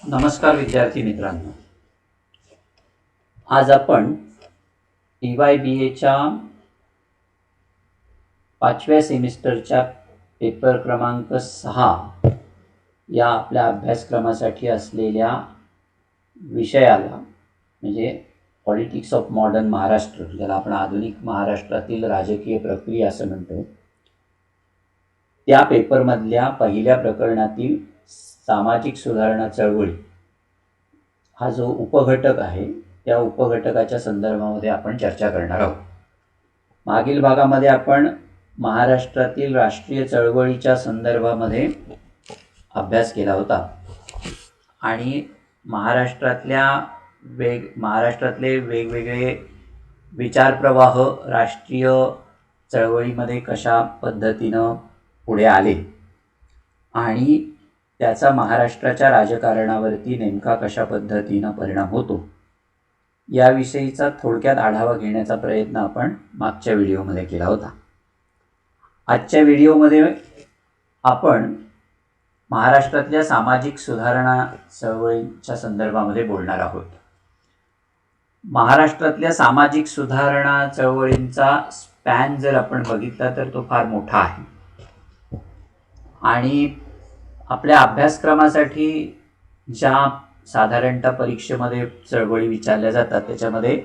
नमस्कार विद्यार्थी मित्रांनो, आज आपण EYBAच्या 5व्या सेमिस्टरच्या पेपर क्रमांक 6 या आपल्या अभ्यासक्रमासाठी असलेल्या विषयाला म्हणजे पॉलिटिक्स ऑफ मॉडर्न महाराष्ट्र, ज्याला आपण आधुनिक महाराष्ट्रातील राजकीय प्रक्रिया असं म्हणतो, त्या पेपरमधल्या पहिल्या प्रकरणातील सामाजिक सुधारणा चळवळी हा जो उपघटक आहे त्या उपघटकाच्या संदर्भामध्ये आपण चर्चा करणार आहोत. मागील भागामध्ये आपण महाराष्ट्रातील राष्ट्रीय चळवळीच्या संदर्भामध्ये अभ्यास केला होता आणि महाराष्ट्रातले वेगवेगळे विचारप्रवाह राष्ट्रीय चळवळीमध्ये कशा पद्धतीनं पुढे आले आणि त्याचा महाराष्ट्राच्या राजकारणावरती नेमका कशा पद्धतीनं परिणाम होतो याविषयीचा थोडक्यात आढावा घेण्याचा प्रयत्न आपण मागच्या व्हिडिओमध्ये केला होता. आजच्या व्हिडिओमध्ये आपण महाराष्ट्रातल्या सामाजिक सुधारणा चळवळीच्या संदर्भामध्ये बोलणार आहोत. महाराष्ट्रातल्या सामाजिक सुधारणा चळवळींचा स्पॅन जर आपण बघितला तर तो फार मोठा आहे आणि आपल्या अभ्यासक्रमासाठी ज्या साधारणतः परीक्षेमध्ये चळवळी विचारल्या जातात त्याच्यामध्ये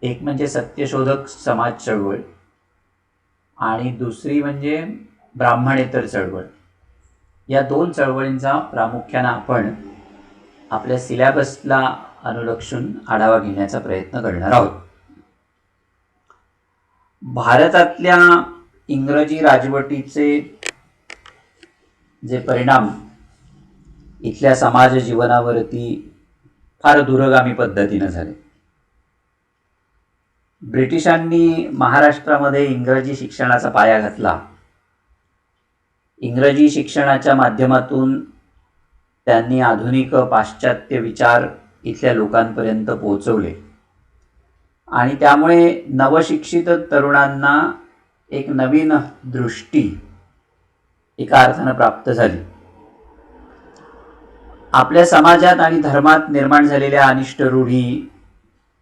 एक म्हणजे सत्यशोधक समाज चळवळ आणि दुसरी म्हणजे ब्राह्मणेतर चळवळ. या दोन चळवळींचा प्रामुख्यानं आपण आपल्या सिलॅबसला अनुलक्षून आढावा घेण्याचा प्रयत्न करणार आहोत. भारतातल्या इंग्रजी राजवटीचे जे परिणाम इथल्या समाज जीवनावरती फार दूरगामी पद्धतीनं झाले. ब्रिटिशांनी महाराष्ट्रामध्ये इंग्रजी शिक्षणाचा पाया घातला. इंग्रजी शिक्षणाच्या माध्यमातून त्यांनी आधुनिक पाश्चात्य विचार इथल्या लोकांपर्यंत पोहोचवले आणि त्यामुळे नवशिक्षित तरुणांना एक नवीन दृष्टी एका अर्थानं प्राप्त झाली. आपल्या समाजात आणि धर्मात निर्माण झालेल्या अनिष्ट रूढी,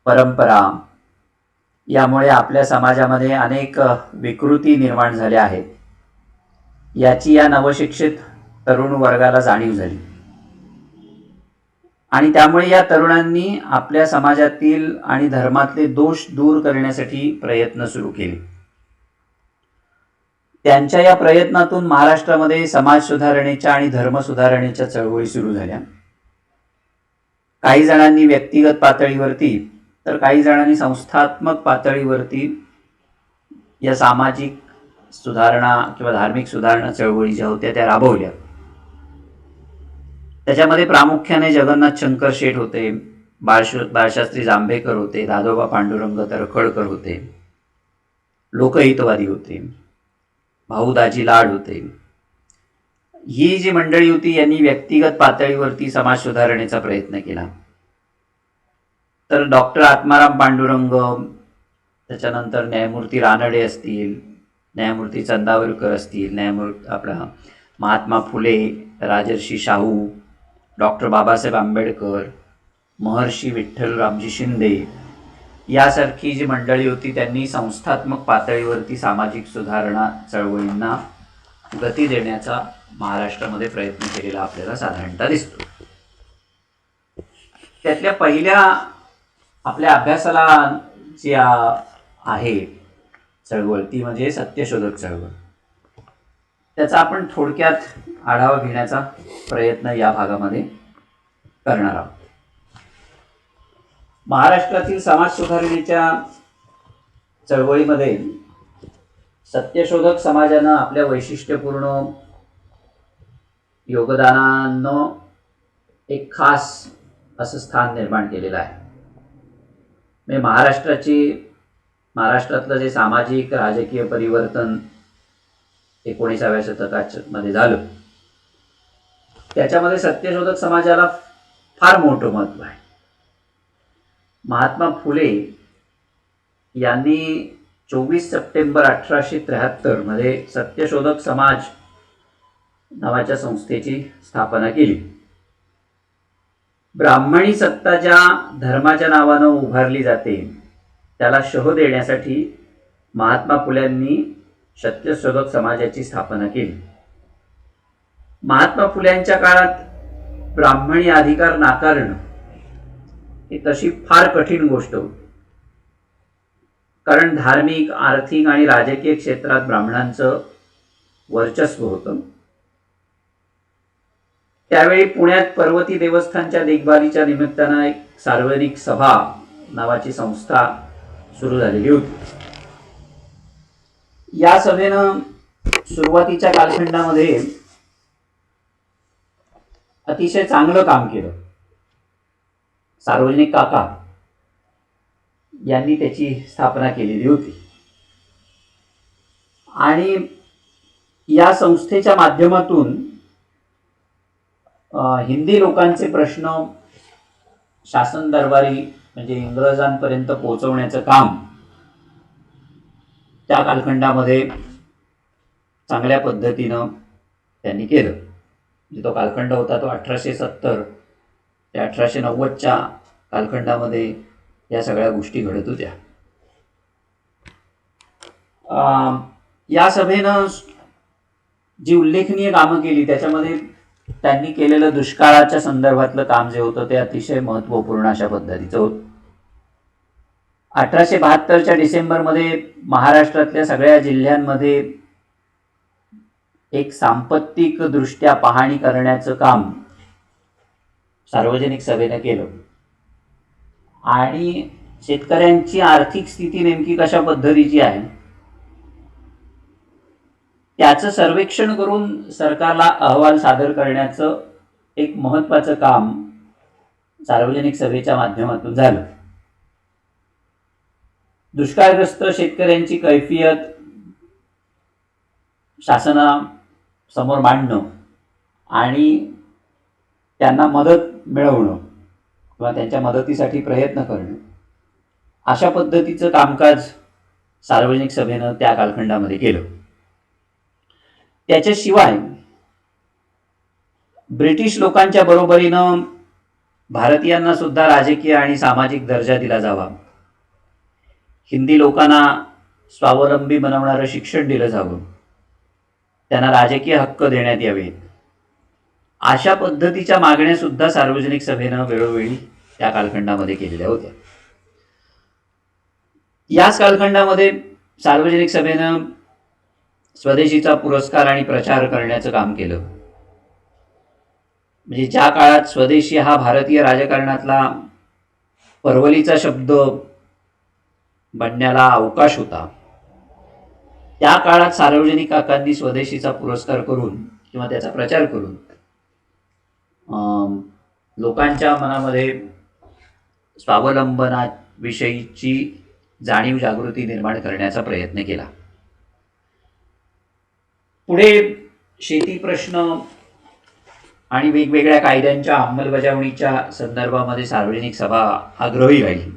परंपरा यामुळे आपल्या समाजामध्ये अनेक विकृती निर्माण झाल्या आहेत याची या नवशिक्षित तरुण वर्गाला जाणीव झाली आणि त्यामुळे या तरुणांनी आपल्या समाजातील आणि धर्मातले दोष दूर करण्यासाठी प्रयत्न सुरू केले. त्यांच्या या प्रयत्नातून महाराष्ट्रामध्ये समाज सुधारणेच्या आणि धर्म सुधारणेच्या चळवळी सुरू झाल्या. काही जणांनी व्यक्तिगत पातळीवरती तर काही जणांनी संस्थात्मक पातळीवरती या सामाजिक सुधारणा किंवा धार्मिक सुधारणा चळवळी ज्या होत्या त्या राबवल्या. त्याच्यामध्ये प्रामुख्याने जगन्नाथ शंकर शेठ होते, बाळशास्त्री जांभेकर होते, दादोबा पांडुरंग तळखडकर होते, लोकहितवादी होते, भाऊ दाजी लाड होते. ही जी मंडळी होती यांनी व्यक्तिगत पातळीवरती समाज सुधारणेचा प्रयत्न केला. तर डॉक्टर आत्माराम पांडुरंग, त्याच्यानंतर न्यायमूर्ती रानडे असतील, न्यायमूर्ती चंदावरकर असतील, आपला महात्मा फुले, राजर्षी शाहू, डॉक्टर बाबासाहेब आंबेडकर, महर्षी विठ्ठल रामजी शिंदे यासारखी जी मंडळी होती त्यांनी संस्थात्मक पातळीवरती सामाजिक सुधारणा चळवळींना गती देण्याचा महाराष्ट्रामध्ये प्रयत्न केलेला आपल्याला साधारणतः दिसतो. त्यातल्या पहिल्या आपल्या अभ्यासाला जी आहे चळवळ ती म्हणजे सत्यशोधक चळवळ. त्याचा आपण थोडक्यात आढावा घेण्याचा प्रयत्न या भागामध्ये करणार आहोत. महाराष्ट्रातील समाज सुधारणेच्या चळवळीमध्ये सत्यशोधक समाजानं आपल्या वैशिष्ट्यपूर्ण योगदानानं एक खास असं स्थान निर्माण केलेलं आहे. म्हणजे महाराष्ट्रातलं जे सामाजिक राजकीय परिवर्तन 19व्या शतकामध्ये झालं त्याच्यामध्ये सत्यशोधक समाजाला फार मोठं महत्त्व आहे. महात्मा फुले यांनी 24 सप्टेंबर 1873 मध्ये सत्यशोधक समाज नावाच्या संस्थेची स्थापना केली. ब्राह्मणी सत्ता ज्या धर्माच्या नावानं उभारली जाते त्याला शह देण्यासाठी महात्मा फुल्यांनी सत्यशोधक समाजाची स्थापना केली. महात्मा फुल्यांच्या काळात ब्राह्मणी अधिकार नाकारणं ही तशी फार कठीण गोष्ट होती, कारण धार्मिक, आर्थिक आणि राजकीय क्षेत्रात ब्राह्मणांचं वर्चस्व होतं. त्यावेळी पुण्यात पर्वती देवस्थानच्या देखभालीच्या निमित्तानं एक सार्वजनिक सभा नावाची संस्था सुरू झालेली होती. या सभेनं सुरुवातीच्या कालखंडामध्ये अतिशय चांगलं काम केलं. सार्वजनिक काका यांनी त्याची स्थापना केलेली होती आणि या संस्थेच्या माध्यमातून हिंदी लोकांचे प्रश्न शासन दरबारी म्हणजे इंग्रजांपर्यंत पोहोचवण्याचं काम त्या कालखंडामध्ये चांगल्या पद्धतीनं त्यांनी केलं. जो कालखंड होता तो 1870 ते 1890च्या कालखंडामध्ये या सगळ्या गोष्टी घडत होत्या. या सभेनं जी उल्लेखनीय कामं केली त्याच्यामध्ये त्यांनी केलेलं दुष्काळाच्या संदर्भातलं काम जे होतं ते अतिशय महत्त्वपूर्ण अशा पद्धतीचं होतं. 1872च्या डिसेंबरमध्ये महाराष्ट्रातल्या सगळ्या जिल्ह्यांमध्ये एक सांपत्तिक दृष्ट्या पाहणी करण्याचं काम सार्वजनिक सभेनं केलं आणि शेतकऱ्यांची आर्थिक स्थिती नेमकी कशा पद्धतीची आहे त्याचं सर्वेक्षण करून सरकारला अहवाल सादर करण्याचं एक महत्त्वाचं काम सार्वजनिक सभेच्या माध्यमातून झालं. दुष्काळग्रस्त शेतकऱ्यांची कैफियत शासनासमोर मांडणं आणि त्यांना मदत मिळवणं किंवा त्यांच्या मदतीसाठी प्रयत्न करणं अशा पद्धतीचं कामकाज सार्वजनिक सभेनं त्या कालखंडामध्ये केलं. त्याच्याशिवाय ब्रिटिश लोकांच्या बरोबरीनं भारतीयांना सुद्धा राजकीय आणि सामाजिक दर्जा दिला जावा, हिंदी लोकांना स्वावलंबी बनवणारं शिक्षण दिलं जावं, त्यांना राजकीय हक्क देण्यात यावेत अशा पद्धतीच्या मागण्या सुद्धा सार्वजनिक सभेनं वेळोवेळी त्या कालखंडामध्ये केलेल्या होत्या. याच कालखंडामध्ये सार्वजनिक सभेनं स्वदेशीचा पुरस्कार आणि प्रचार करण्याचं काम केलं. म्हणजे ज्या काळात स्वदेशी हा भारतीय राजकारणातला परवलीचा शब्द बनण्याला अवकाश होता त्या काळात सार्वजनिक काकांनी स्वदेशीचा पुरस्कार करून किंवा त्याचा प्रचार करून लोकांच्या मनामध्ये स्वावलंबनाविषयीची जाणीव जागृती निर्माण करण्याचा प्रयत्न केला. पुढे शेती प्रश्न आणि वेगवेगळ्या कायद्यांच्या अंमलबजावणीच्या संदर्भामध्ये सार्वजनिक सभा आग्रही राहिली.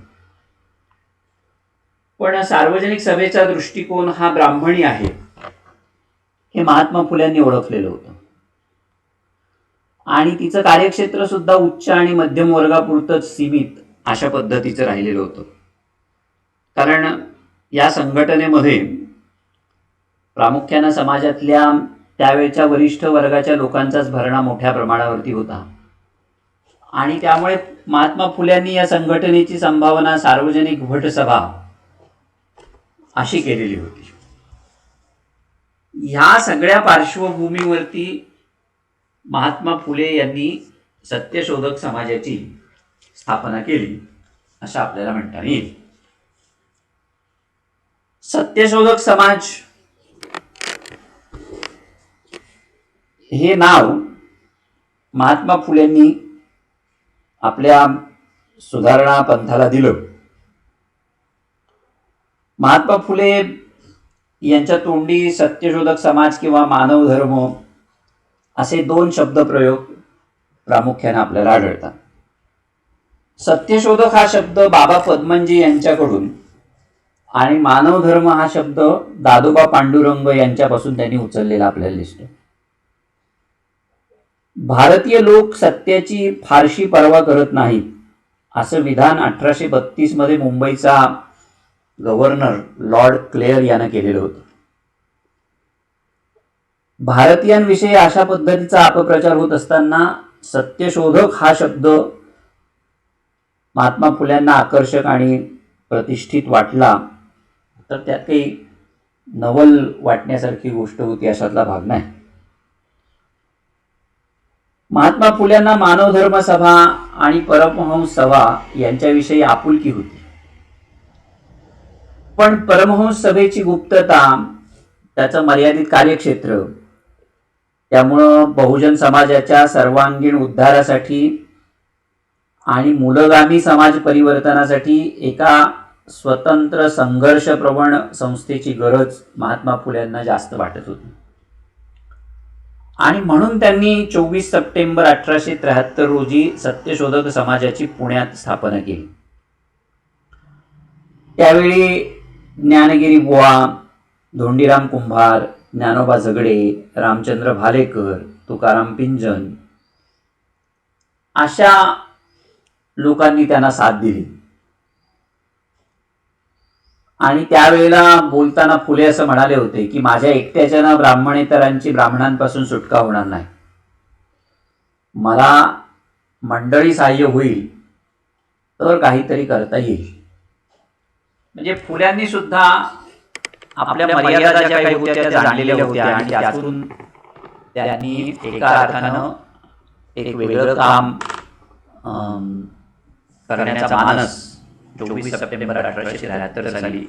पण सार्वजनिक सभेचा दृष्टिकोन हा ब्राह्मणी आहे हे महात्मा फुल्यांनी ओळखलेलं होतं आणि तिचं कार्यक्षेत्र सुद्धा उच्च आणि मध्यम वर्गापुरतंच सीमित अशा पद्धतीचं राहिलेलं होतं. कारण या संघटनेमध्ये प्रामुख्यानं समाजातल्या त्यावेळच्या वरिष्ठ वर्गाच्या लोकांचाच भरणा मोठ्या प्रमाणावरती होता आणि त्यामुळे महात्मा फुल्यांनी या संघटनेची संभावना सार्वजनिक भटसभा अशी केलेली होती. ह्या सगळ्या पार्श्वभूमीवरती महात्मा फुले यांनी सत्यशोधक समाजाची स्थापना केली असं आपल्याला म्हणता येईल. सत्यशोधक समाज हे नाव महात्मा फुलेंनी आपल्या सुधारणा पंथाला दिलं. महात्मा फुले यांच्या तोंडी सत्यशोधक समाज किंवा मानव धर्म असे दोन शब्दप्रयोग प्रामुख्याने आपल्याला आढळतात. सत्यशोधक हा शब्द बाबा पद्मनजी यांच्याकडून आणि मानव धर्म हा शब्द दादोबा पांडुरंग यांच्यापासून त्यांनी उचललेला आपल्याला दिसतो. भारतीय लोक सत्याची फारशी पर्वा करत नाहीत असं विधान 1832 मध्ये मुंबईचा गव्हर्नर लॉर्ड क्लेअर यानं केलेलं होतं. भारतीयांविषयी अशा पद्धतीचा अपप्रचार होत असताना सत्यशोधक हा शब्द महात्मा फुल्यांना आकर्षक आणि प्रतिष्ठित वाटला, तर त्यात काही नवल वाटण्यासारखी गोष्ट होती अशातला भाग नाही. महात्मा फुल्यांना मानवधर्म सभा आणि परमहंस सभा यांच्याविषयी आपुलकी होती. पण परमहंस सभेची गुप्तता, त्याचं मर्यादित कार्यक्षेत्र, त्यामुळं बहुजन समाजाच्या सर्वांगीण उद्धारासाठी आणि मूलगामी समाज परिवर्तनासाठी एका स्वतंत्र संघर्षप्रवण संस्थेची गरज महात्मा फुल्यांना जास्त वाटत होती. आणि म्हणून त्यांनी 24 सप्टेंबर 1873 रोजी सत्यशोधक समाजाची पुण्यात स्थापना केली. त्यावेळी ज्ञानगिरी बुवा, धोंडीराम कुंभार, ज्ञानोबा झगडे, रामचंद्र भालेकर, तुकाराम पिंजन अशा लोकांनी त्यांना साथ दिली. आणि त्यावेळेला बोलताना फुले असं म्हणाले होते की माझ्या एकट्याच्या ब्राह्मणेतरांची ब्राह्मणांपासून सुटका होणार नाही, मला मंडळी सहाय्य होईल तर काहीतरी करता येईल. म्हणजे फुल्यांनी सुद्धा आपल्या मर्यादा ज्या काही होत्या त्या जाणलेल्या होत्या आणि त्यातून त्यांनी एका अर्थानं एक वेगळं काम करण्याचा मानस 24 सप्टेंबर 1873 साली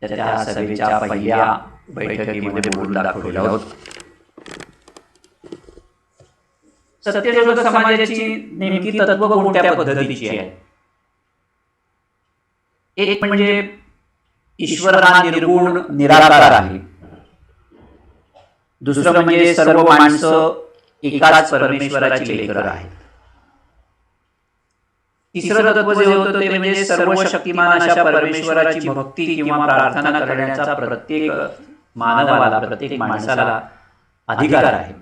त्याच्या सभेच्या पहिल्या बैठकीमध्ये बोलून दाखवलेला होता. सत्यशोधक समाजाची नेमकी तत्व कोणत्या पद्धतीची आहे? एक म्हणजे ईश्वर हा निर्गुण निराकार आहे. दुसरं म्हणजे सर्व माणसं एकाच परमेश्वराची लेकरं आहेत. तिसरं तत्व जे होतं ते म्हणजे सर्व शक्तिमान अशा परमेश्वराची भक्ती किंवा प्रार्थना करण्याचा प्रत्येक मानवाला, प्रत्येक माणसाला अधिकार आहे.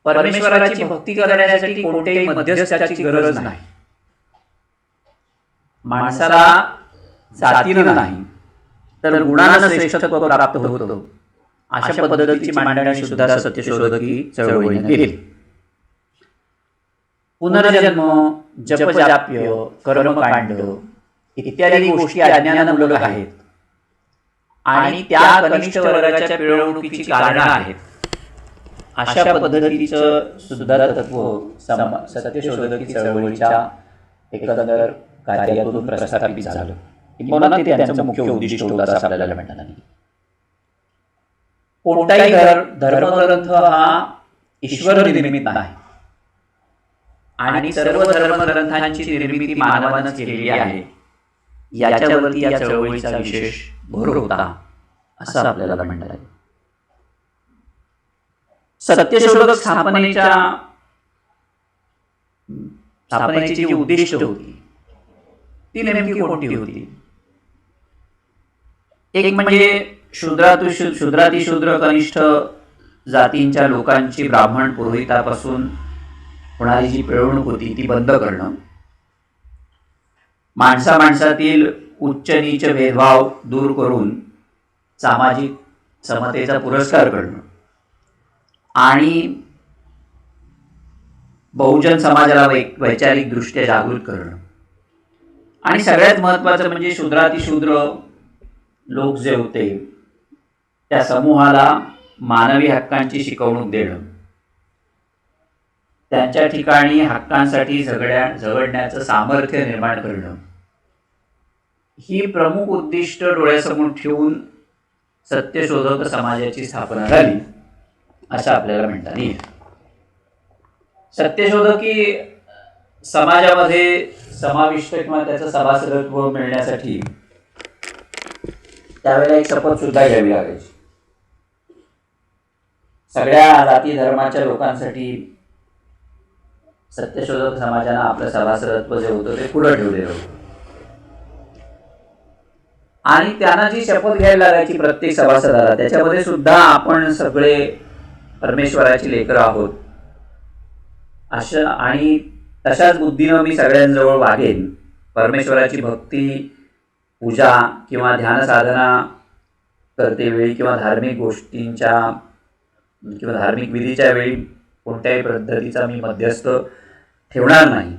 परमेश्वराची भक्ती करण्यासाठी कोणत्याही मध्यस्थाची गरज नाही. माणसाला जातीनं नाही तर गुणानं श्रेष्ठत्व प्राप्त होतं. अशा पद्धतीची मांडणी सुद्धा सत्यशोधकी चळवळीने केली. पुनर्जन्म, जपजाप्य, कर्मकांड इत्यादी गोष्टी अज्ञानामूलक आहेत आणि त्या कनिष्ठ वर्गाच्या पिळवणुकीची कारणं आहेत. अशा पद्धतीचं सुद्धा तत्व सत्यशोधकी चळवळीच्या एकंदर कार्यातून प्रस्थापित झालं. म्हणून ते त्यांचं मुख्य उद्दिष्ट होतं असं आपल्याला म्हणता नाही. कोणताही धर्मग्रंथ हा ईश्वर निर्मित नाही आणि सर्व धर्मग्रंथांची निर्मिती मानवानंच केलेली आहे, याच्यावरती या चळवळीचा विशेष भर होता असं आपल्याला म्हणता येईल. सत्यशोधक स्थापनेची जी उद्दिष्ट होती ती नेमकी कोणती होती? एक म्हणजे शूद्रातिशूद्र कनिष्ठ जातींच्या लोकांची ब्राह्मण पुरोहितापासून होणारी जी पिळवणूक होती ती बंद करणं, माणसातील उच्च नीच भेदभाव दूर करून सामाजिक समतेचा पुरस्कार करणं आणि बहुजन समाजाला वैचारिक दृष्ट्या जागृत करणं आणि सगळ्यात महत्त्वाचं म्हणजे शूद्रातिशूद्र लोक जे होते त्या समूहाला मानवी हक्कांची शिकवणूक देणं, त्यांच्या ठिकाणी हक्कांसाठी झगडण्याचं सामर्थ्य निर्माण करणं, ही प्रमुख उद्दिष्ट डोळ्यासमोर ठेवून सत्यशोधक समाजाची स्थापना झाली असं आपल्याला म्हणता येईल. सत्यशोधकी समाजामध्ये समाविष्ट किंवा त्याचं सभासदत्व मिळण्यासाठी त्यावेळेला एक शपथ सुद्धा घ्यावी लागायची. सगळ्या जाती धर्माच्या लोकांसाठी सत्यशोधक समाजानं आपलं सभासदत्व जे होतं ते पुढं ठेवलेलं होतं. आणि त्यांना जी शपथ घ्यायला लागायची प्रत्येक सभासदाला, त्याच्यामध्ये सुद्धा आपण सगळे परमेश्वराची लेकरं आहोत अशा आणि तशाच बुद्धीनं मी सगळ्यांजवळ वागेन. परमेश्वराची भक्ती, पूजा किंवा ध्यान साधना करते वेळी किंवा धार्मिक गोष्टींच्या किंवा धार्मिक विधीच्या वेळी कोणत्याही पद्धतीचा मी मध्यस्थ ठेवणार नाही.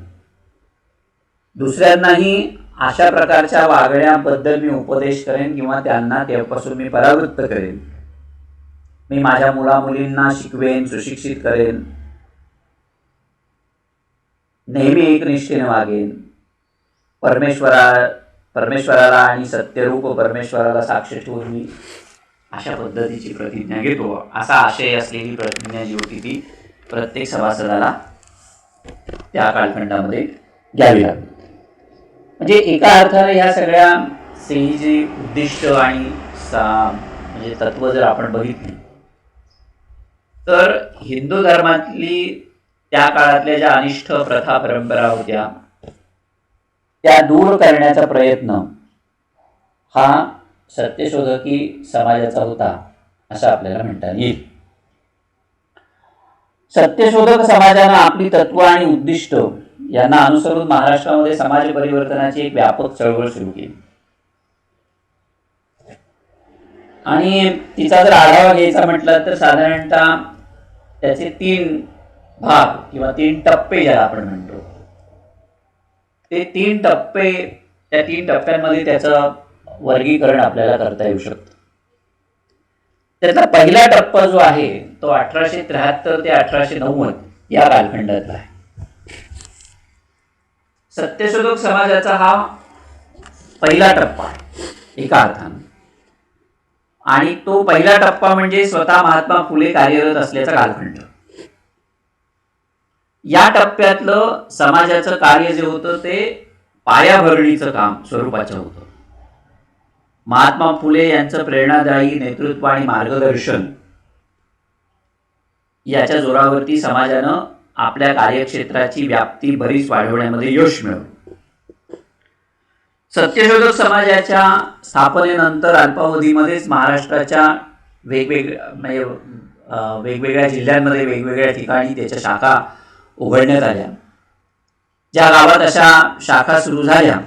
दुसऱ्यांनाही अशा प्रकारच्या वागण्याबद्दल मी उपदेश करेन किंवा त्यांना त्यापासून मी परावृत्त करेन. मी माझ्या मुलामुलींना शिकवेन, सुशिक्षित करेन, नेहमी एकनिष्ठेने वागेन. परमेश्वराला आणि सत्यरूप परमेश्वराला साक्ष ठेवून मी अशा पद्धतीची प्रतिज्ञा घेतो. असा आशय असलेली प्रतिज्ञा जी होती ती प्रत्येक सभासदाला त्या कालखंडामध्ये घ्यावी लागली. म्हणजे एका अर्थाने ह्या सगळ्या जी उद्दिष्ट आणि म्हणजे तत्व जर आपण बघितली तर हिंदू धर्मातली त्या काळातल्या ज्या अनिष्ट प्रथा परंपरा होत्या त्या दूर करण्याचा प्रयत्न हा सत्यशोधकी समाजाचा होता असं आपल्याला म्हणता येईल. सत्यशोधक समाजानं आपली तत्व आणि उद्दिष्ट यांना अनुसरून महाराष्ट्रामध्ये समाज परिवर्तनाची एक व्यापक चळवळ सुरू केली. आणि तिचा जर आढावा घ्यायचा म्हटलं तर साधारणतः त्याचे 3 भाग किंवा 3 टप्पे ज्याला आपण म्हणतो ते 3 टप्पे, त्या 3 टप्प्यांमध्ये त्याचं वर्गीकरण आपल्याला करता येऊ शकतं. त्यातला पहिला टप्पा जो आहे तो 1873 ते 1890 या कालखंडातला आहे. सत्यशोधक समाजाचा हा पहिला टप्पा आहे एका अर्थानं. आणि तो पहिला टप्पा म्हणजे स्वतः महात्मा फुले कार्यरत असल्याचा कालखंड. या टप्प्यातलं समाजाचं कार्य जे होतं ते पायाभरणीचं काम स्वरूपाचं होतं. महात्मा फुले यांचं प्रेरणादायी नेतृत्व आणि मार्गदर्शन याच्या जोरावरती समाजानं आपल्या कार्यक्षेत्राची व्याप्ती बरीच वाढवण्यामध्ये यश मिळवलं. सत्यशोधक समाजाच्या स्थापनेनंतर अल्पावधीमध्येच महाराष्ट्राच्या वेगवेगळ्या जिल्ह्यांमध्ये वेगवेगळ्या ठिकाणी त्याच्या शाखा उघडण्यात आल्या. ज्या गावात अशा शाखा सुरू झाल्या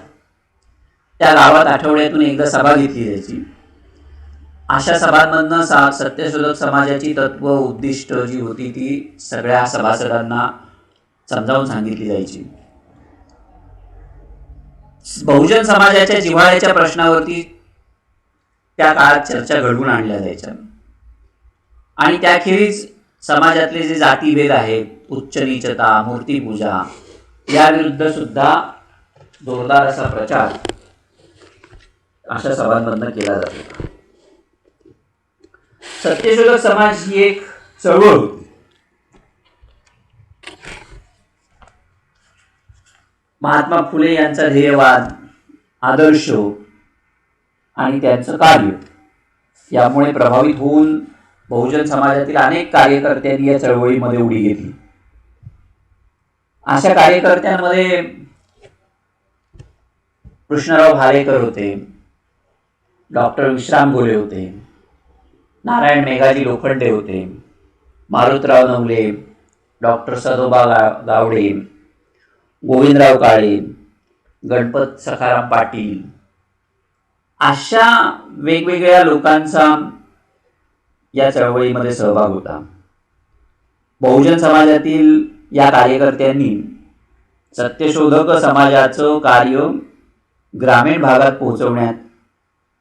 त्या गावात आठवड्यातून एकदा सभा घेतली जायची. अशा सभांमधनं सत्यशोधक समाजाची तत्व उद्दिष्ट जी होती ती सगळ्या सभासदांना समजावून सांगितली जायची. बहुजन समाजाच्या जिव्हाळ्याच्या प्रश्नावरती त्या काळात चर्चा घडवून आणल्या जायच्या. आणि त्याखेरीज समाजातले जे जातीभेद आहेत, उच्च नीचता, मूर्तीपूजा याविरुद्ध सुद्धा जोरदार असा प्रचार अशा सभांमधनं केला जातो. सत्यशोधक समाज ही एक चळवळ होती. महात्मा फुले यांचा ध्येयवाद, आदर्श आणि त्यांचं कार्य यामुळे प्रभावित होऊन बहुजन समाजातील अनेक कार्यकर्त्यांनी या चळवळीमध्ये उडी घेतली. अशा कार्यकर्त्यांमध्ये कृष्णराव भालेकर होते, डॉक्टर विश्राम घोले होते, नारायण मेघाजी लोखंडे होते, मारुतराव नवले, डॉक्टर सदोबा गावडे, गोविंदराव काळे, गणपत सखाराम पाटील अशा वेगवेगळ्या लोकांचा या चळवळीमध्ये सहभाग होता. बहुजन समाजातील या कार्यकर्त्यांनी सत्यशोधक समाजाचं कार्य ग्रामीण भागात पोहोचवण्यात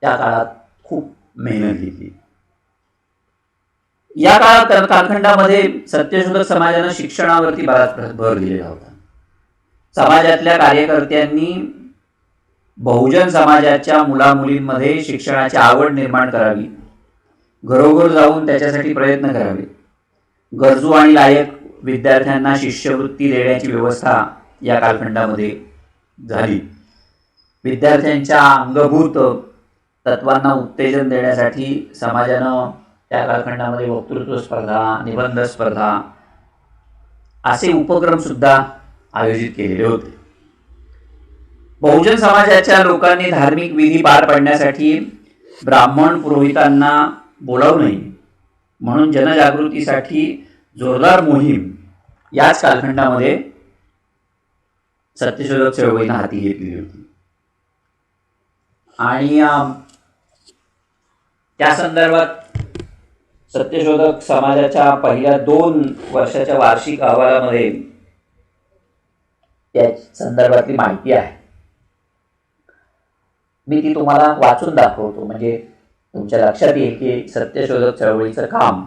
त्या काळात खूप मेहनत घेतली. या कालखंडामध्ये सत्यशोधक समाजानं शिक्षणावरती बराच भर दिलेला होता. समाजातल्या कार्यकर्त्यांनी बहुजन समाजाच्या मुलामुलींमध्ये शिक्षणाची आवड निर्माण करावी, घरोघर जाऊन त्याच्यासाठी प्रयत्न करावे, गरजू आणि लायक विद्यार्थ्यांना शिष्यवृत्ती देण्याची व्यवस्था या कालखंडामध्ये झाली. विद्यार्थ्यांच्या अंगभूत तत्वांना उत्तेजन देण्यासाठी समाजानं त्या कालखंडामध्ये वक्तृत्व स्पर्धा, निबंध स्पर्धा असे उपक्रम सुद्धा आयोजित केलेले होते. बहुजन समाजाच्या लोकांनी धार्मिक विधी पार पाडण्यासाठी ब्राह्मण पुरोहितांना बोलावू नये म्हणून जनजागृतीसाठी जोरदार मोहीम याच कालखंडामध्ये सत्यशोधक चळवळीनं हाती घेतली होती. आणि त्या संदर्भात सत्यशोधक समाजाच्या पहिल्या 2 वर्षाच्या वार्षिक अहवालामध्ये त्या संदर्भातली माहिती आहे. मी ती तुम्हाला वाचून दाखवतो म्हणजे तुमच्या लक्षात येईल की सत्यशोधक चळवळीचं काम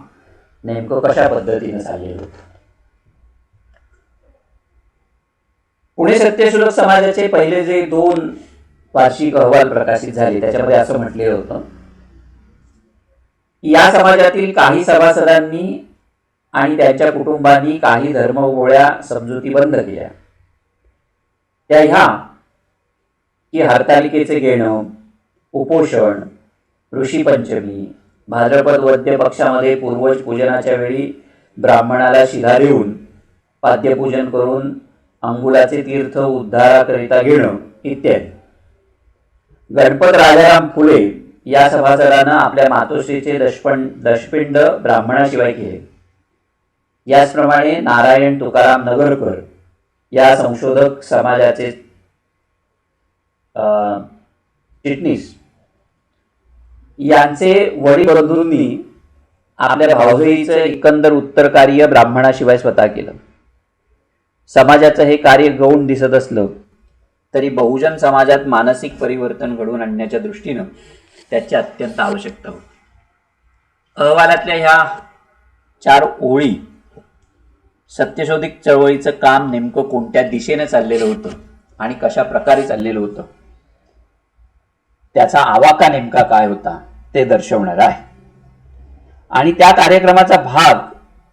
नेमकं कशा पद्धतीने चाललेलं होतं. पुणे सत्यशोधक समाजाचे पहिले जे 2 वार्षिक अहवाल प्रकाशित झाले त्याच्यामध्ये असं म्हटलेलं होतं की या समाजातील काही सभासदांनी आणि त्यांच्या कुटुंबांनी काही धर्मगोळ्या समजुती बंद केल्या. त्या ह्या की हरतालिकेचे घेणं, उपोषण, ऋषीपंचमी, भाद्रपद वद्य पक्षामध्ये पूर्वज पूजनाच्या वेळी ब्राह्मणाला शिधा देऊन पाद्यपूजन करून अंगुलाचे तीर्थ उद्धाराकरिता घेणं इत्यादी. गणपत राजाराम फुले या सभासदानं आपल्या मातोश्रीचे दशपिंड ब्राह्मणाशिवाय केले. याचप्रमाणे नारायण तुकाराम नगरकर या संशोधक समाजाचे चिटणीस यांचे वडील बंधूंनी आपल्या भावजईचं एकंदर उत्तर कार्य ब्राह्मणाशिवाय स्वतः केलं. समाजाचं हे कार्य गौण दिसत असलं तरी बहुजन समाजात मानसिक परिवर्तन घडवून आणण्याच्या दृष्टीनं त्याची अत्यंत आवश्यकता होती. अहवालातल्या ह्या 4 ओळी सत्यशोधक चळवळीचं काम नेमकं कोणत्या दिशेने चाललेलं होतं आणि कशा प्रकारे चाललेलं होतं त्याचा आवाका नेमका काय होता ते दर्शवणार आहे. आणि त्या कार्यक्रमाचा भाग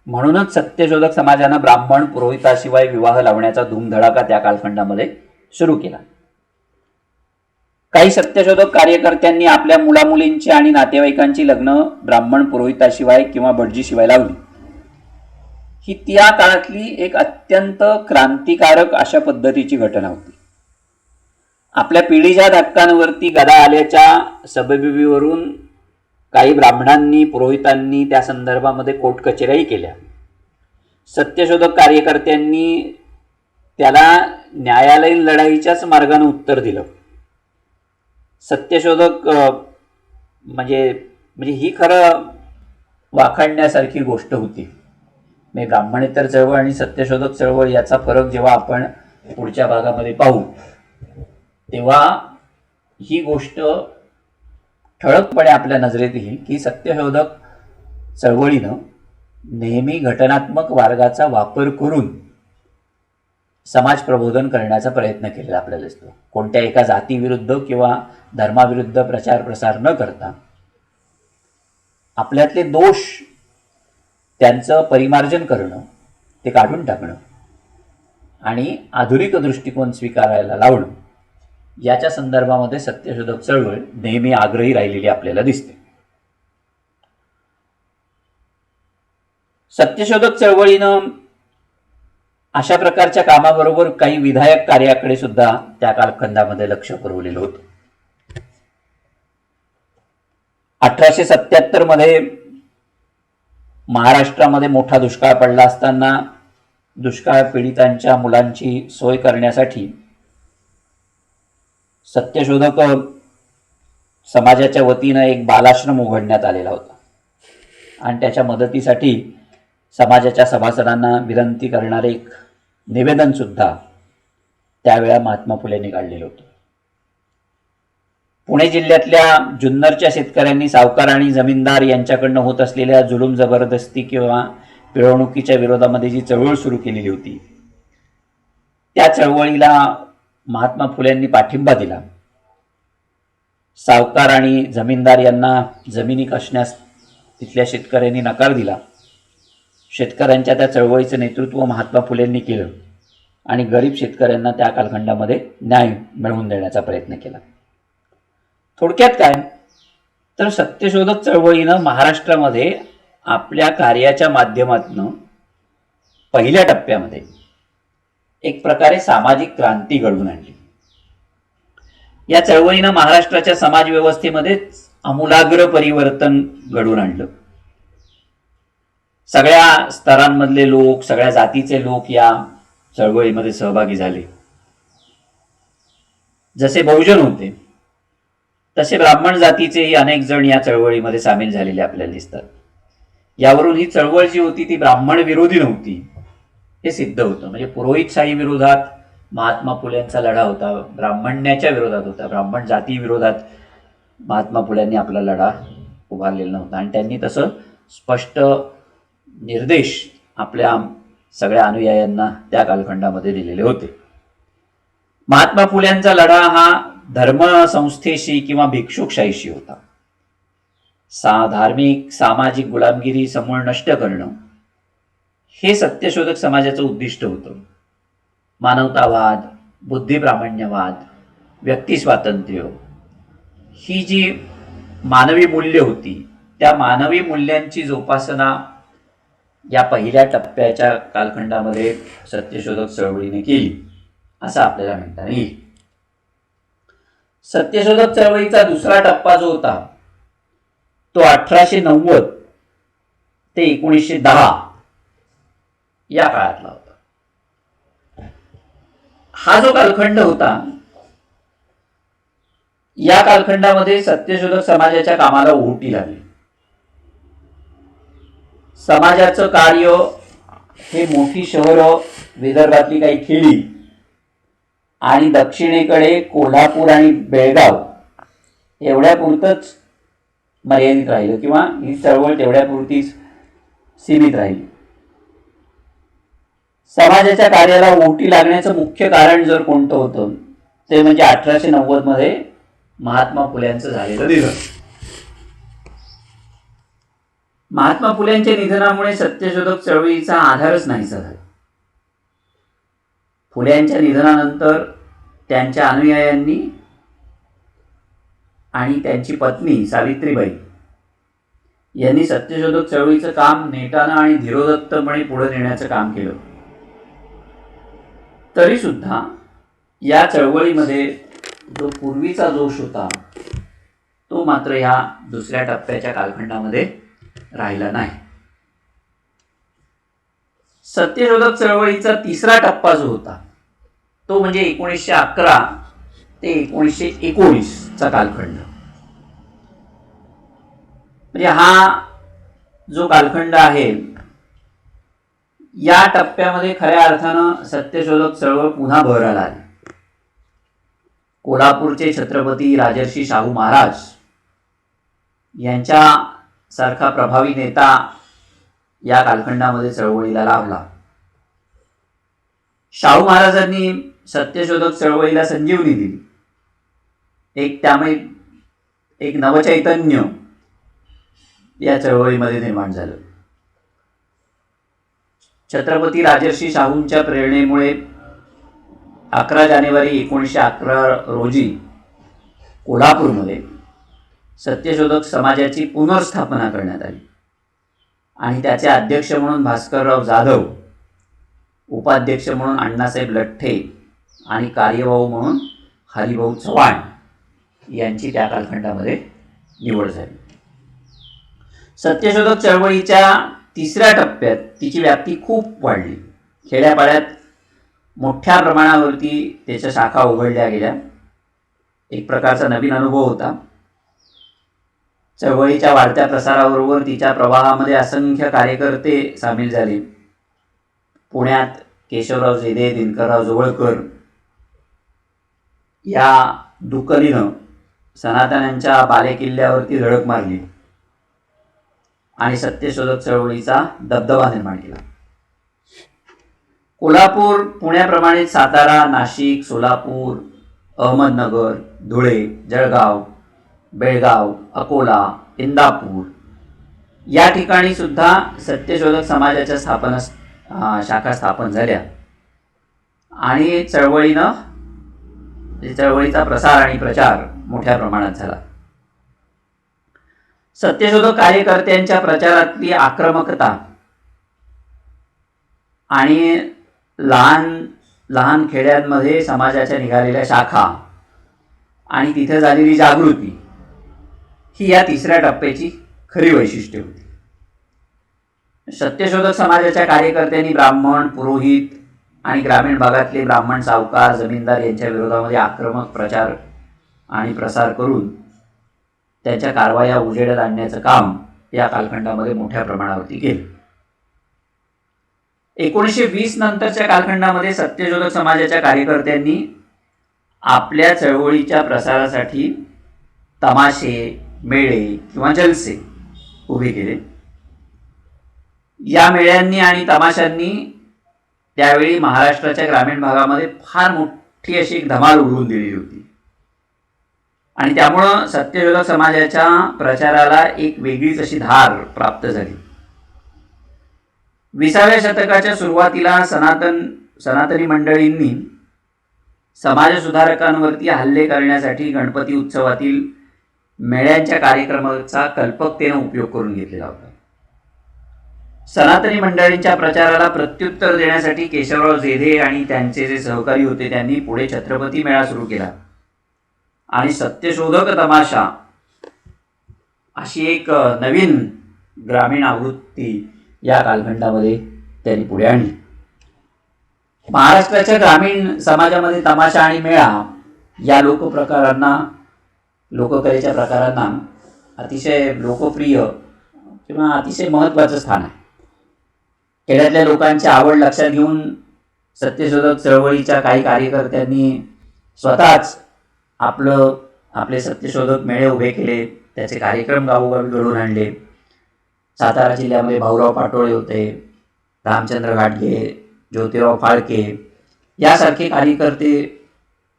म्हणूनच सत्यशोधक समाजानं ब्राह्मण पुरोहिताशिवाय विवाह लावण्याचा धूमधडाका त्या कालखंडामध्ये सुरू केला. काही सत्यशोधक कार्यकर्त्यांनी आपल्या मुलामुलींची आणि नातेवाईकांची लग्न ब्राह्मण पुरोहिताशिवाय किंवा भटजीशिवाय लावली. ही त्या काळातली एक अत्यंत क्रांतिकारक अशा पद्धतीची घटना होती. आपल्या पिढीच्या धक्कांवरती गदा आल्याच्या सबबीवरून काही ब्राह्मणांनी पुरोहितांनी त्या संदर्भामध्ये कोर्ट कचेऱ्याही केल्या. सत्यशोधक कार्यकर्त्यांनी त्याला न्यायालयीन लढाईच्याच मार्गाने उत्तर दिलं. सत्यशोधक म्हणजे ही खरं वाखाणण्यासारखी गोष्ट होती. म्हणजे ब्राह्मणेतर चळवळ आणि सत्यशोधक चळवळ याचा फरक जेव्हा आपण पुढच्या भागामध्ये पाहू तेव्हा ही गोष्ट ठळकपणे आपल्या नजरेत येईल की सत्यशोधक चळवळीनं नेहमी घटनात्मक मार्गाचा वापर करून समाज प्रबोधन करण्याचा प्रयत्न केलेला आपल्याला दिसतो. कोणत्या एका जातीविरुद्ध किंवा धर्माविरुद्ध प्रचार प्रसार न करता आपल्यातले दोष त्यांचं परिमार्जन करणं, ते काढून टाकणं आणि आधुनिक दृष्टिकोन स्वीकारायला लावणं याच्या संदर्भामध्ये सत्यशोधक चळवळ नेहमी आग्रही राहिलेली आपल्याला दिसते. सत्यशोधक चळवळीनं अशा प्रकारच्या कामाबरोबर काही विधायक कार्याकडे सुद्धा त्या कालखंडामध्ये लक्ष पुरवलेलं होतं. 1877 मध्ये महाराष्ट्रामध्ये मोठा दुष्काळ पडला असताना दुष्काळ पीडितांच्या मुलांची सोय करण्यासाठी सत्यशोधक समाजाच्या वतीनं एक बालाश्रम उघडण्यात आलेला होता आणि त्याच्या मदतीसाठी समाजाच्या सभासदांना विनंती करणारे एक निवेदन सुद्धा त्यावेळा महात्मा फुलेंनी काढलेलं होतं. पुणे जिल्ह्यातल्या जुन्नरच्या शेतकऱ्यांनी सावकार आणि जमीनदार यांच्याकडनं होत असलेल्या जुलूम जबरदस्ती किंवा पिळवणुकीच्या विरोधामध्ये जी चळवळ सुरू केलेली होती त्या चळवळीला महात्मा फुलेंनी पाठिंबा दिला. सावकार आणि जमीनदार यांना जमिनी कसण्यास तिथल्या शेतकऱ्यांनी नकार दिला. शेतकऱ्यांच्या त्या चळवळीचं नेतृत्व महात्मा फुलेंनी केलं आणि गरीब शेतकऱ्यांना त्या कालखंडामध्ये न्याय मिळवून देण्याचा प्रयत्न केला. थोडक्यात काय तर सत्यशोधक चळवळीनं महाराष्ट्रामध्ये आपल्या कार्याच्या माध्यमातून पहिल्या टप्प्यामध्ये एक प्रकारे सामाजिक क्रांती घडवून आणली. या चळवळीनं महाराष्ट्राच्या समाज व्यवस्थेमध्ये आमूलाग्र परिवर्तन घडवून आणलं. सगळ्या स्तरांमधले लोक, सगळ्या जातीचे लोक या चळवळीमध्ये सहभागी झाले. जसे बहुजन होते तसे ब्राह्मण जातीचेही अनेक जण या चळवळीमध्ये सामील झालेले आपल्याला दिसतात. यावरून ही चळवळ जी होती ती ब्राह्मण विरोधी नव्हती हे सिद्ध होतं. म्हणजे पुरोहितशाही विरोधात महात्मा फुलेंचा लढा होता, ब्राह्मण्याच्या विरोधात होता, ब्राह्मण जाती विरोधात महात्मा फुल्यांनी आपला लढा उभारलेला नव्हता. आणि त्यांनी तसं स्पष्ट निर्देश आपल्या सगळ्या अनुयायांना त्या कालखंडामध्ये दिलेले होते. महात्मा फुल्यांचा लढा हा धर्मसंस्थेशी किंवा भिक्षुकशाहीशी होता. धार्मिक सामाजिक गुलामगिरी समूळ नष्ट करणं हे सत्यशोधक समाजाचं उद्दिष्ट होतं. मानवतावाद, बुद्धिप्रामाण्यवाद, व्यक्तिस्वातंत्र्य ही जी मानवी मूल्य होती त्या मानवी मूल्यांची जोपासना या पहिल्या टप्प्याच्या कालखंडामध्ये सत्यशोधक चळवळीने केली असं आपल्याला म्हणता येईल. सत्यशोधक चळवळीचा दुसरा टप्पा जो होता तो 1890 ते 1910 या काळातला होता. हा जो कालखंड होता या कालखंडामध्ये सत्यशोधक समाजाच्या कामाला ओहोटी लागली. समाजाचं कार्य हे मोठी शहरं, विदर्भातली काही खेडी आणि दक्षिणेकडे कोल्हापूर आणि बेळगाव एवढ्यापुरतंच मर्यादित राहिलं किंवा ही चळवळ तेवढ्यापुरतीच सीमित राहिली. समाजाच्या कार्याला ओहोटी लागण्याचं मुख्य कारण जर कोणतं होतं ते म्हणजे 1890 मध्ये महात्मा फुल्यांचं झालेलं निधन. महात्मा फुल्यांच्या निधनामुळे सत्यशोधक चळवळीचा आधारच नाहीसा झाला. फुल्यांच्या निधनानंतर त्यांच्या अनुयायांनी आणि त्यांची पत्नी सावित्रीबाई यांनी सत्यशोधक चळवळीचं काम नेटानं आणि धीरोदत्तपणे पुढे नेण्याचं काम केलं. तरी सुद्धा या चळवळीमध्ये जो पूर्वीचा जोश होता तो मात्र या दुसऱ्या टप्प्याच्या कालखंडामध्ये राहिला नाही. सत्यशोधक चळवळीचा तिसरा टप्पा जो होता तो म्हणजे 1911 ते 1919 चा कालखंड. म्हणजे हा जो कालखंड आहे या टप्प्यामध्ये खऱ्या अर्थानं सत्यशोधक चळवळ पुन्हा बहराला आली. कोल्हापूरचे छत्रपती राजर्षी शाहू महाराज यांच्या सारखा प्रभावी नेता या कालखंडामध्ये चळवळीला लाभला. शाहू महाराजांनी सत्यशोधक चळवळीला संजीवनी दिली. त्यामुळे एक नवचैतन्य या चळवळीमध्ये निर्माण झालं. छत्रपती राजर्षी शाहूंच्या प्रेरणेमुळे 11 जानेवारी 1911 रोजी कोल्हापूरमध्ये सत्यशोधक समाजाची पुनर्स्थापना करण्यात आली आणि त्याचे अध्यक्ष म्हणून भास्करराव जाधव, उपाध्यक्ष म्हणून अण्णासाहेब लठ्ठे आणि कार्यवाहू म्हणून हरिभाऊ चव्हाण यांची त्या कालखंडामध्ये निवड झाली. सत्यशोधक चळवळीच्या तिसऱ्या टप्प्यात तिची व्याप्ती खूप वाढली. खेड्यापाड्यात मोठ्या प्रमाणावरती त्याच्या शाखा उघडल्या गेल्या. एक प्रकारचा नवीन अनुभव होता. चळवळीच्या वाढत्या प्रसाराबरोबर तिच्या प्रवाहामध्ये असंख्य कार्यकर्ते सामील झाले. पुण्यात केशवराव जेदे, दिनकरराव जोवळकर या दुकलीनं सनातन्यांच्या बालेकिल्ल्यावरती धडक मारली आणि सत्यशोधक चळवळीचा दबदबा निर्माण केला. कोल्हापूर, पुण्याप्रमाणेच सातारा, नाशिक, सोलापूर, अहमदनगर, धुळे, जळगाव, बेळगाव, अकोला, इंदापूर या ठिकाणी सुद्धा सत्यशोधक समाजाच्या शाखा स्थापन झाल्या आणि चळवळीचा प्रसार आणि प्रचार मोठ्या प्रमाणात झाला. सत्यशोधक कार्यकर्त्यांच्या प्रचारातली आक्रमकता आणि लहान लहान खेड्यांमध्ये समाजाच्या निघालेल्या शाखा आणि तिथे झालेली जागृती ही या तिसऱ्या टप्प्याची खरी वैशिष्ट्य होती. सत्यशोधक समाजाच्या कार्यकर्त्यांनी ब्राह्मण, पुरोहित आणि ग्रामीण भागातले ब्राह्मण, सावकार, जमीनदार यांच्या विरोधामध्ये आक्रमक प्रचार आणि प्रसार करून त्यांच्या कारवाया उजेडात आणण्याचं काम या कालखंडामध्ये मोठ्या प्रमाणावरती केलं. 1920 नंतरच्या कालखंडामध्ये सत्यशोधक समाजाच्या कार्यकर्त्यांनी आपल्या चळवळीच्या प्रसारासाठी तमाशे, मेळे किंवा जलसे उभे केले. या मेळ्यांनी आणि तमाशांनी त्यावेळी महाराष्ट्राच्या ग्रामीण भागामध्ये फार मोठी अशी एक धमाल उडवून दिली होती आणि त्यामुळं सत्यशोधक समाजाच्या प्रचाराला एक वेगळीच अशी धार प्राप्त झाली. 20व्या शतकाच्या सुरुवातीला सनातनी मंडळींनी समाजसुधारकांवरती हल्ले करण्यासाठी गणपती उत्सवातील मेळ्यांच्या कार्यक्रमाचा कल्पकतेने उपयोग करून घेतलेला होता. सनातनी मंडळींच्या प्रचाराला प्रत्युत्तर देण्यासाठी केशवराव जेधे आणि त्यांचे जे सहकारी होते त्यांनी पुढे छत्रपती मेळा सुरू केला आणि सत्यशोधक तमाशा अशी एक नवीन ग्रामीण आवृत्ती या कालखंडामध्ये त्यांनी पुढे आणली. महाराष्ट्राच्या ग्रामीण समाजामध्ये तमाशा आणि मेळा या लोककलेच्या प्रकारांना अतिशय लोकप्रिय किंवा अतिशय महत्त्वाचं स्थान आहे. खेड्यातल्या लोकांची आवड लक्षात घेऊन सत्यशोधक चळवळीच्या काही कार्यकर्त्यांनी स्वतःच आपले सत्यशोधक मेळे उभे केले, त्याचे कार्यक्रम गावोगावी घडवून आणले. सातारा जिल्ह्यामध्ये भाऊराव पाटोळे होते, रामचंद्र घाटगे, ज्योतिराव फाळके यासारखे कार्यकर्ते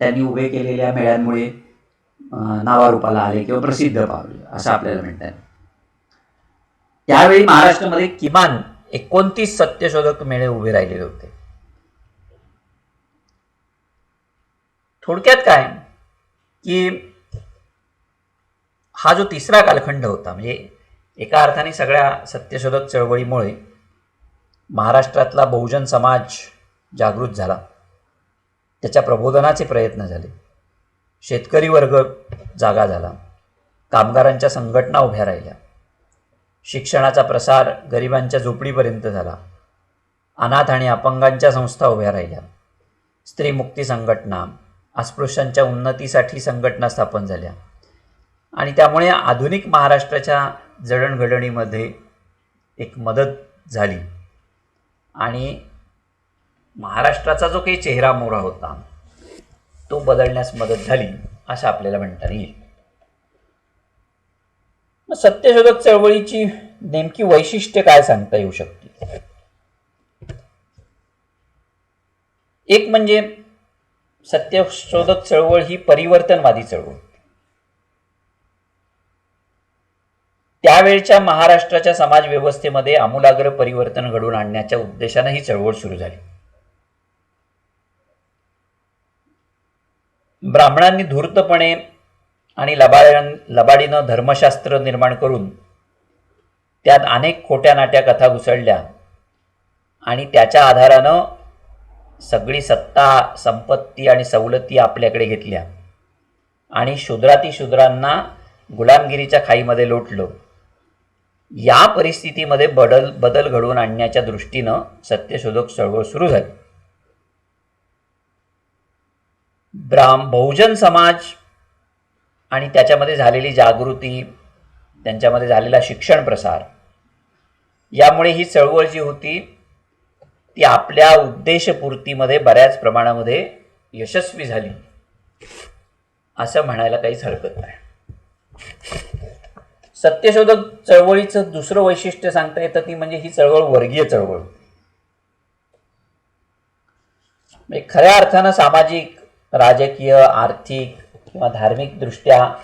त्यांनी उभे केलेल्या मेळ्यांमुळे नावारूपाला आले किंवा प्रसिद्ध पावले असं आपल्याला म्हणता येईल. त्यावेळी महाराष्ट्रामध्ये किमान 29 सत्यशोधक मेळे उभे राहिलेले होते. थोडक्यात काय की हा जो तिसरा कालखंड होता, म्हणजे एका अर्थाने सगळ्या सत्यशोधक चळवळीमुळे महाराष्ट्रातला बहुजन समाज जागृत झाला, त्याच्या प्रबोधनाचे प्रयत्न झाले, शेतकरी वर्ग जागा झाला, कामगारांच्या संघटना उभ्या राहिल्या, शिक्षणाचा प्रसार गरिबांच्या झोपडीपर्यंत झाला, अनाथ आणि अपंगांच्या संस्था उभ्या राहिल्या, स्त्री मुक्ती संघटना, अस्पृश्यांच्या उन्नतीसाठी संघटना स्थापन झाल्या आणि त्यामुळे आधुनिक महाराष्ट्राच्या जडणघडणीमध्ये एक मदत झाली आणि महाराष्ट्राचा जो काही चेहरा मोहरा होता तो बदलण्यास मदत झाली असं आपल्याला म्हणता येईल. सत्यशोधक चळवळीची नेमकी वैशिष्ट्य काय सांगता येऊ शकते? एक म्हणजे सत्यशोधक चळवळ ही परिवर्तनवादी चळवळ. त्यावेळच्या महाराष्ट्राच्या समाज व्यवस्थेमध्ये आमूलाग्र परिवर्तन घडवून आणण्याच्या उद्देशाने ही चळवळ सुरू झाली. ब्राह्मणांनी धूर्तपणे आणि लबाडीनं धर्मशास्त्र निर्माण करून त्यात अनेक खोट्या नाट्या कथा घुसळल्या आणि त्याच्या आधारानं सगळी सत्ता, संपत्ती आणि सवलती आपल्याकडे घेतल्या आणि शूद्रांना गुलामगिरीच्या खाईमध्ये लोटलं. या परिस्थितीमध्ये बदल घडवून आणण्याच्या दृष्टीनं सत्यशोधक चळवळ सुरू झाली. बहुजन समाज आणि त्याच्यामध्ये झालेली जागृती, त्यांच्यामध्ये झालेला शिक्षण प्रसार यामुळे ही चळवळ जी होती ती आपल्या उद्देशपूर्तीमध्ये बऱ्याच प्रमाणामध्ये यशस्वी झाली असं म्हणायला काहीच हरकत नाही. सत्यशोधक चळवळीचं दुसरं वैशिष्ट्य सांगता येतं ती म्हणजे ही चळवळ वर्गीय चळवळ. म्हणजे खऱ्या अर्थानं सामाजिक, राजकीय, आर्थिक किंवा धार्मिक दृष्ट्या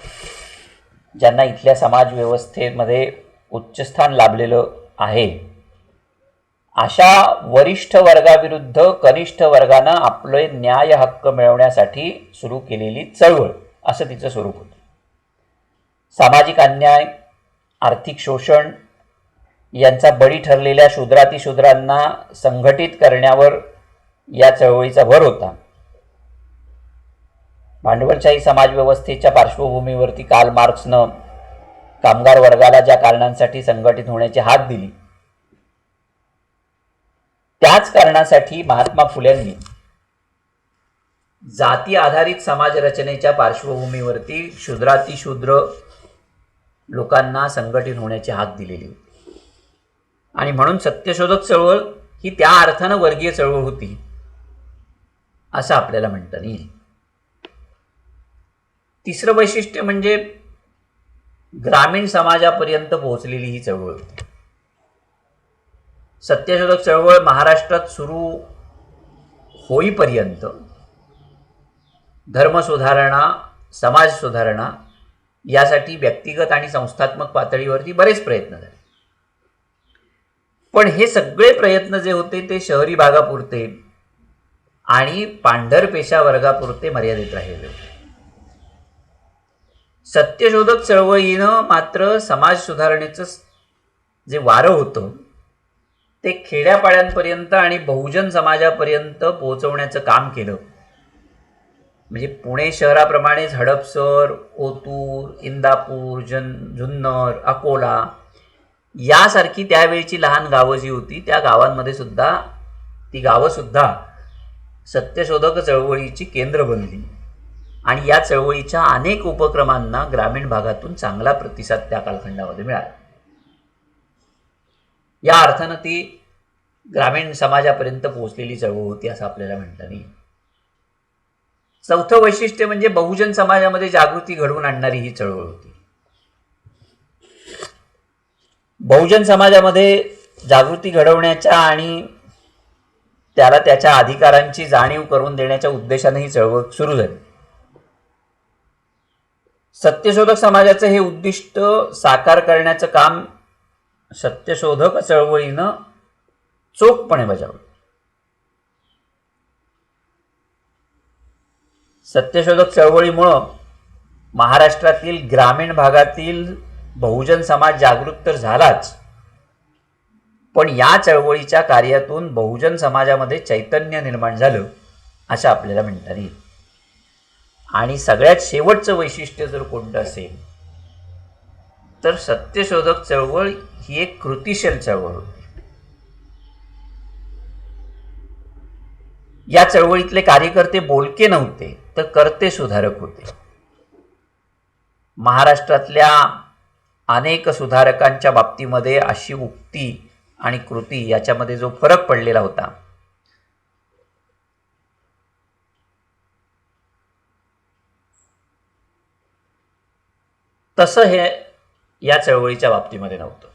ज्यांना इथल्या समाज व्यवस्थेमध्ये उच्चस्थान लाभलेलं आहे अशा वरिष्ठ वर्गाविरुद्ध कनिष्ठ वर्गानं आपले न्याय हक्क मिळवण्यासाठी सुरू केलेली चळवळ असं तिचं स्वरूप होतं. सामाजिक अन्याय, आर्थिक शोषण यांचा बळी ठरलेल्या शूद्रांना संघटित करण्यावर या चळवळीचा भर होता. भांडवलशाही समाजव्यवस्थेच्या पार्श्वभूमीवरती कार्ल मार्क्सनं कामगार वर्गाला ज्या कारणांसाठी संघटित होण्याची हाक दिली, त्याच कारणासाठी महात्मा फुल्यांनी जाती आधारित समाज रचनेच्या पार्श्वभूमीवरती शूद्रातिशूद्र लोकांना संघटित होण्याची हाक दिलेली होती. आणि म्हणून सत्यशोधक चळवळ ही त्या अर्थानं वर्गीय चळवळ होती असं आपल्याला म्हणता येईल. तिसरं वैशिष्ट्य म्हणजे ग्रामीण समाजापर्यंत पोहोचलेली ही चळवळ होती. सत्यशोधक चळवळ महाराष्ट्रात सुरू होईपर्यंत धर्मसुधारणा, समाज सुधारणा यासाठी व्यक्तिगत आणि संस्थात्मक पातळीवरती बरेच प्रयत्न झाले. पण हे सगळे प्रयत्न जे होते ते शहरी भागापुरते आणि पांढरपेशा वर्गापुरते मर्यादित राहिले होते. सत्यशोधक चळवळीनं मात्र समाज सुधारणेचं जे वारं होतं ते खेड्यापाड्यांपर्यंत आणि बहुजन समाजापर्यंत पोहोचवण्याचं काम केलं. म्हणजे पुणे शहराप्रमाणेच हडपसर, ओतूर, इंदापूर, जुन्नर, अकोला यासारखी त्यावेळची लहान गावं जी होती त्या गावांमध्ये सुद्धा ती गावं सुद्धा सत्यशोधक चळवळीची केंद्र बनली आणि या चळवळीच्या अनेक उपक्रमांना ग्रामीण भागातून चांगला प्रतिसाद त्या कालखंडामध्ये मिळाला. या अर्थानं ती ग्रामीण समाजापर्यंत पोहोचलेली चळवळ होती असं आपल्याला म्हणता येईल. चौथं वैशिष्ट्य म्हणजे बहुजन समाजामध्ये जागृती घडवून आणणारी ही चळवळ होती. बहुजन समाजामध्ये जागृती घडवण्याच्या आणि त्याला त्याच्या अधिकारांची जाणीव करून देण्याच्या उद्देशाने ही चळवळ सुरू झाली. सत्यशोधक समाजाचं हे उद्दिष्ट साकार करण्याचं काम सत्यशोधक चळवळीनं चोखपणे बजावलं. सत्यशोधक चळवळीमुळं महाराष्ट्रातील ग्रामीण भागातील बहुजन समाज जागृत तर झालाच, पण या चळवळीच्या कार्यातून बहुजन समाजामध्ये चैतन्य निर्माण झालं असं आपल्याला म्हणता येईल. आणि सगळ्यात शेवटचं वैशिष्ट्य जर कोणतं असेल तर सत्यशोधक चळवळ ही एक कृतिशील चळवळ होती. या चळवळीतले कार्यकर्ते बोलके नव्हते तर कर्ते सुधारक होते. महाराष्ट्रातल्या अनेक सुधारकांच्या बाबतीमध्ये अशी उक्ती आणि कृती याच्यामध्ये जो फरक पडलेला होता तसं हे या चळवळीच्या बाबतीमध्ये नव्हतं.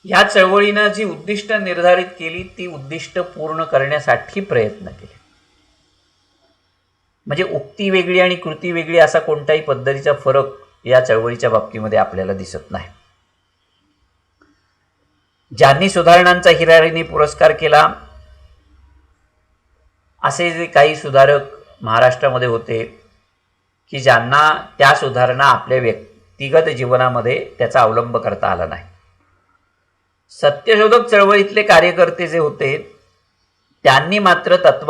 या चळवळीनं जी उद्दिष्ट निर्धारित केली ती उद्दिष्ट पूर्ण करण्यासाठी प्रयत्न केले. म्हणजे उक्ती वेगळी आणि कृती वेगळी असा कोणताही पद्धतीचा फरक या चळवळीच्या बाबतीमध्ये आपल्याला दिसत नाही. ज्यांनी सुधारणांचा हिरारीने पुरस्कार केला असे जे काही सुधारक महाराष्ट्रामध्ये होते की ज्यांना त्या सुधारणा आपल्या व्यक्तिगत जीवनामध्ये त्याचा अवलंब करता आला नाही. सत्यशोधक चळवळीतले कार्यकर्ते जे होते त्यांनी मात्र तत्व